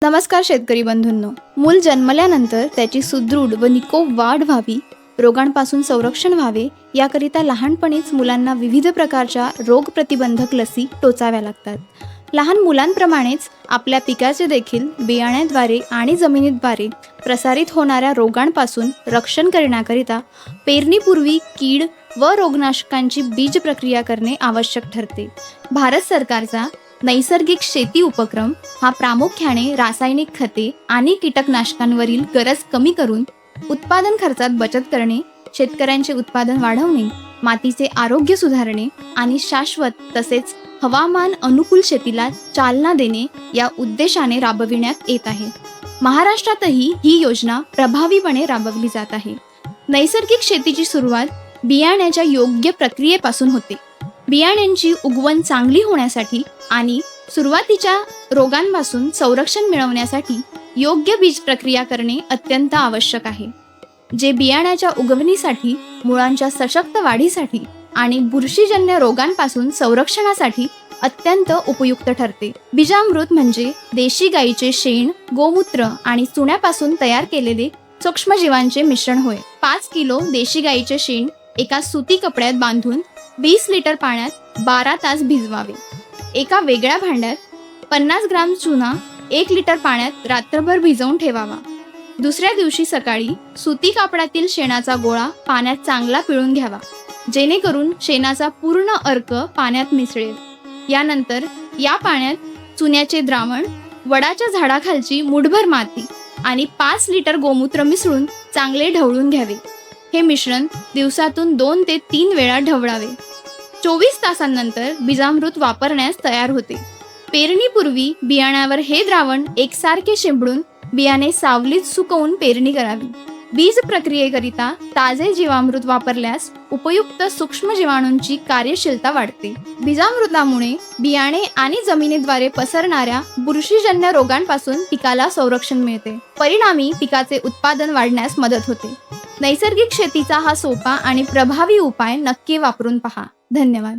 नमस्कार शेतकरी बंधूंनो. मूल जन्मल्यानंतर त्याची सुदृढ व निकोप वाढ व्हावी, रोगांपासून संरक्षण व्हावे याकरिता लहानपणीच मुलांना विविध प्रकारच्या रोगप्रतिबंधक लसी टोचाव्या लागतात. लहान मुलांप्रमाणेच आपल्या पिकाचे देखील बियाण्याद्वारे आणि जमिनीद्वारे प्रसारित होणाऱ्या रोगांपासून रक्षण करण्याकरिता पेरणीपूर्वी कीड व रोगनाशकांची बीज प्रक्रिया करणे आवश्यक ठरते. भारत सरकारचा नैसर्गिक शेती उपक्रम हा प्रामुख्याने रासायनिक खते आणि कीटकनाशकांवरील गरज कमी करून उत्पादन खर्चात बचत करणे, शेतकऱ्यांचे उत्पादन वाढवणे, मातीचे आरोग्य सुधारणे आणि शाश्वत तसेच हवामान अनुकूल शेतीला चालना देणे या उद्देशाने राबविण्यात येत आहे. महाराष्ट्रातही ही योजना प्रभावीपणे राबवली जात आहे. नैसर्गिक शेतीची सुरुवात बियाण्याच्या योग्य प्रक्रियेपासून होते. बियाण्यांची उगवण चांगली होण्यासाठी आणि सुरुवातीच्या रोगांपासून संरक्षण मिळवण्यासाठी योग्य बीज प्रक्रिया करणे अत्यंत आवश्यक आहे, जे बियाण्याच्या उगवणीसाठी, मुळांच्या सशक्त वाढीसाठी आणि बुरशीजन्य रोगांपासून संरक्षणासाठी अत्यंत उपयुक्त ठरते. बीजामृत म्हणजे देशी गाईचे शेण, गोमूत्र आणि चुन्यापासून तयार केलेले सूक्ष्मजीवांचे मिश्रण होय. 5 किलो देशी गाईचे शेण एका सुती कपड्यात बांधून 20 लिटर पाण्यात 12 तास भिजवावे. एका वेगळ्या भांड्यात 50 ग्राम चुना 1 लिटर पाण्यात रात्रभर भिजवून ठेवावा. दुसऱ्या दिवशी सकाळी सुती कापडातील शेणाचा गोळा पाण्यात चांगला पिळून घ्यावा, जेणेकरून शेणाचा पूर्ण अर्क पाण्यात मिसळेल. यानंतर या पाण्यात चुन्याचे द्रावण, वडाच्या झाडाखालची मुठभर माती आणि 5 लिटर गोमूत्र मिसळून चांगले ढवळून घ्यावे. हे मिश्रण दिवसातून 2 ते 3 वेळा ढवळावे. 24 तासांनंतर बीजामृत वापरण्यास तयार होते. पेरणीपूर्वी बियाण्यावर हे द्रावण एकसारखे शिंपडून बियाणे सावलीत सुकवून पेरणी करावी. बीज प्रक्रियेकरिता ताजे जीवामृत वापरल्यास उपयुक्त सूक्ष्म जीवाणूंची कार्यशीलता वाढते. बीजामृतामुळे बियाणे आणि जमिनीद्वारे पसरणाऱ्या बुरशीजन्य रोगांपासून पिकाला संरक्षण मिळते. परिणामी पिकाचे उत्पादन वाढण्यास मदत होते. नैसर्गिक शेतीचा हा सोपा आणि प्रभावी उपाय नक्की वापरून पहा. धन्यवाद.